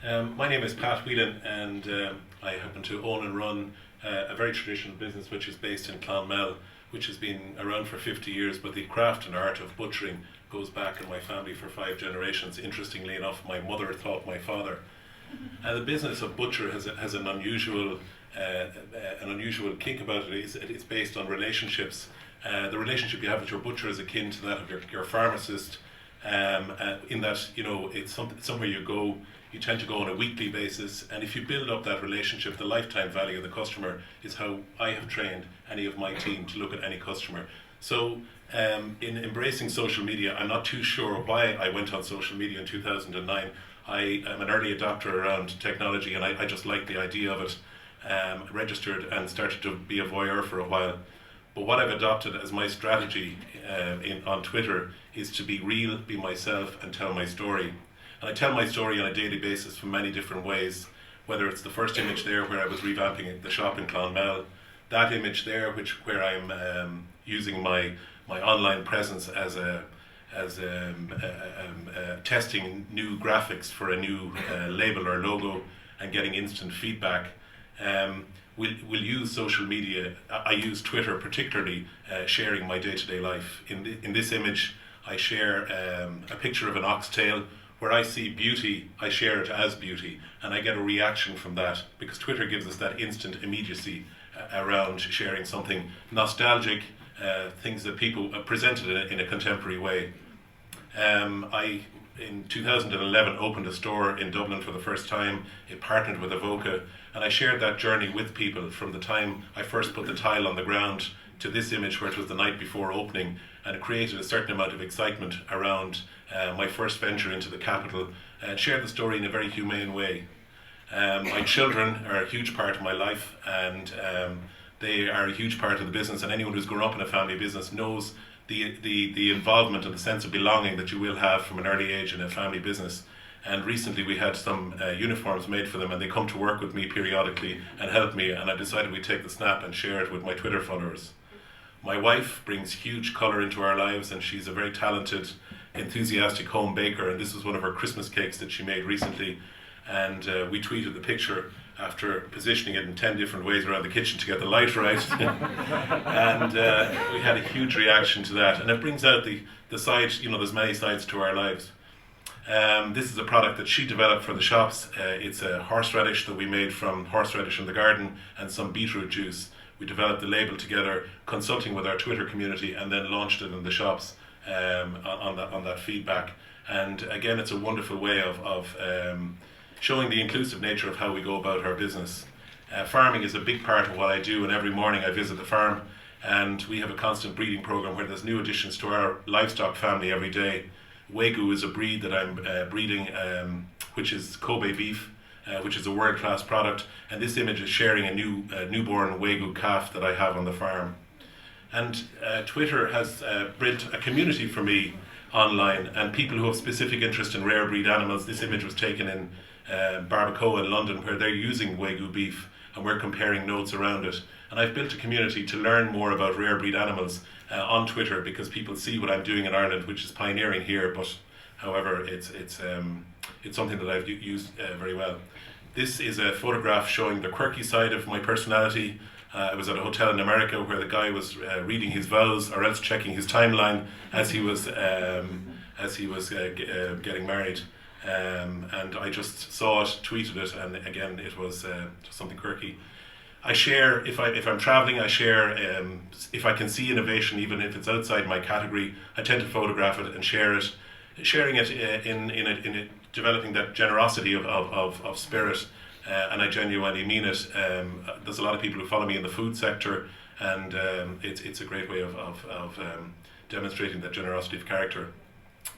My name is Pat Whelan, and I happen to own and run a very traditional business which is based in Clonmel, which has been around for 50 years, but the craft and art of butchering goes back in my family for 5 generations. Interestingly enough, my mother taught my father. And the business of butcher has an unusual kink about it. It's based on relationships. The relationship you have with your butcher is akin to that of your pharmacist, in that, you know, it's somewhere you go. You tend to go on a weekly basis, and if you build up that relationship, the lifetime value of the customer is how I have trained any of my team to look at any customer. So in embracing social media, I'm not too sure why I went on social media in 2009. I am an early adopter around technology, and I just liked the idea of it. Registered and started to be a voyeur for a while. But what I've adopted as my strategy on Twitter is to be real, be myself, and tell my story. And I tell my story on a daily basis from many different ways, whether it's the first image there where I was revamping the shop in Clonmel, that image there where I'm using my online presence as testing new graphics for a new label or logo and getting instant feedback. We'll use social media. I use Twitter particularly, sharing my day-to-day life. In this image, I share a picture of an oxtail. Where I see beauty, I share it as beauty, and I get a reaction from that, because Twitter gives us that instant immediacy around sharing something nostalgic, things that people presented in a contemporary way. I, in 2011, opened a store in Dublin for the first time. It partnered with Avoca, and I shared that journey with people from the time I first put the tile on the ground to this image where it was the night before opening, and it created a certain amount of excitement around my first venture into the capital, and shared the story in a very humane way. My children are a huge part of my life, and they are a huge part of the business, and anyone who's grown up in a family business knows the involvement and the sense of belonging that you will have from an early age in a family business. And recently we had some uniforms made for them, and they come to work with me periodically and help me, and I decided we'd take the snap and share it with my Twitter followers. My wife brings huge colour into our lives, and she's a very talented, enthusiastic home baker, and this was one of her Christmas cakes that she made recently, and we tweeted the picture after positioning it in 10 different ways around the kitchen to get the light right. And we had a huge reaction to that, and it brings out the side, you know, there's many sides to our lives. This is a product that she developed for the shops. It's a horseradish that we made from horseradish in the garden and some beetroot juice. We developed the label together, consulting with our Twitter community, and then launched it in the shops on that feedback. And again, it's a wonderful way of showing the inclusive nature of how we go about our business. Farming is a big part of what I do, and every morning I visit the farm, and we have a constant breeding program where there's new additions to our livestock family every day. Wagyu is a breed that I'm breeding, which is Kobe beef, which is a world-class product, and this image is sharing a newborn Wagyu calf that I have on the farm. And Twitter has built a community for me online, and people who have specific interest in rare breed animals. This image was taken in Barbacoa in London, where they're using Wagyu beef, and we're comparing notes around it. And I've built a community to learn more about rare breed animals on Twitter, because people see what I'm doing in Ireland, which is pioneering here, but however, it's something that I've used very well. This is a photograph showing the quirky side of my personality. I was at a hotel in America where the guy was reading his vows, or else checking his timeline as he was getting married. And I just saw it, tweeted it, and again, it was just something quirky. I share, if I'm traveling, I share, if I can see innovation, even if it's outside my category, I tend to photograph it and share it. Sharing it in developing that generosity of spirit, and I genuinely mean it. There's a lot of people who follow me in the food sector, and it's a great way of demonstrating that generosity of character.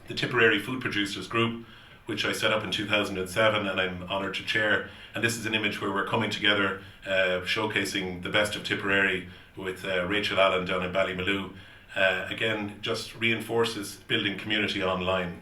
The Tipperary Food Producers Group, which I set up in 2007, and I'm honoured to chair. And this is an image where we're coming together, showcasing the best of Tipperary with Rachel Allen down in Ballymaloe. Again, just reinforces building community online.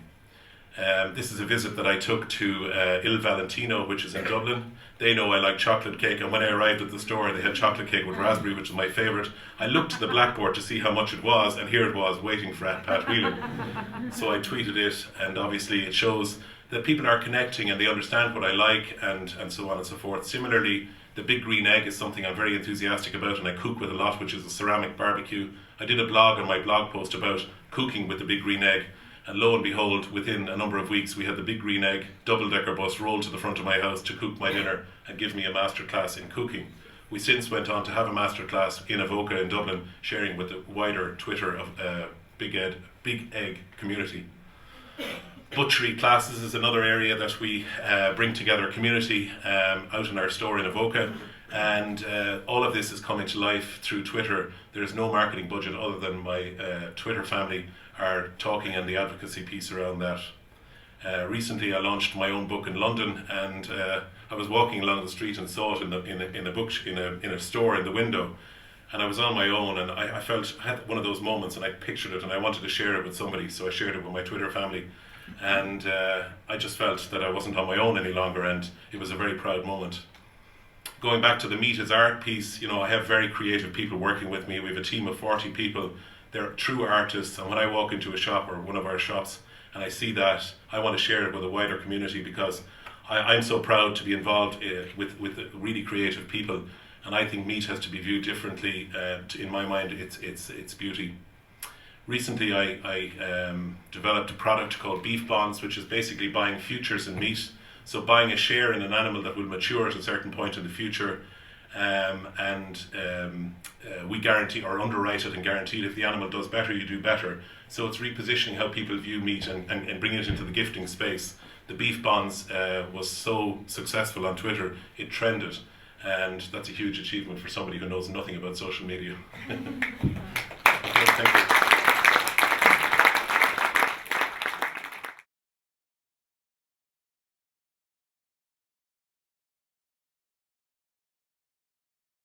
This is a visit that I took to Il Valentino, which is in Dublin. They know I like chocolate cake, and when I arrived at the store, they had chocolate cake with raspberry, which is my favourite. I looked at the blackboard to see how much it was, and here it was, waiting for Pat Whelan. So I tweeted it, and obviously it shows that people are connecting and they understand what I like, and so on and so forth. Similarly, the Big Green Egg is something I'm very enthusiastic about and I cook with a lot, which is a ceramic barbecue. I did a blog on my blog post about cooking with the Big Green Egg, and lo and behold, within a number of weeks we had the Big Green Egg double-decker bus rolled to the front of my house to cook my dinner and give me a masterclass in cooking. We since went on to have a masterclass in Avoca in Dublin, sharing with the wider Twitter of Big Egg community. Butchery classes is another area that we bring together community out in our store in Avoca, and all of this is coming to life through Twitter. There is no marketing budget other than my Twitter family are talking and the advocacy piece around that. Recently I launched my own book in London, and I was walking along the street and saw it in a store in the window, and I was on my own, and I had one of those moments, and I pictured it and I wanted to share it with somebody, so I shared it with my Twitter family, and I just felt that I wasn't on my own any longer, and it was a very proud moment. Going back to the Meat is Art piece, I have very creative people working with me. We have a team of 40 people. They're true artists, and when I walk into a shop or one of our shops and I see that, I want to share it with a wider community, because I'm so proud to be involved with really creative people, and I think meat has to be viewed differently. In my mind, it's beauty. Recently I developed a product called Beef Bonds, which is basically buying futures in meat. So buying a share in an animal that will mature at a certain point in the future, we guarantee or underwrite it and guarantee if the animal does better, you do better. So it's repositioning how people view meat and bringing it into the gifting space. The Beef Bonds was so successful on Twitter, it trended, and that's a huge achievement for somebody who knows nothing about social media. Okay, thank you.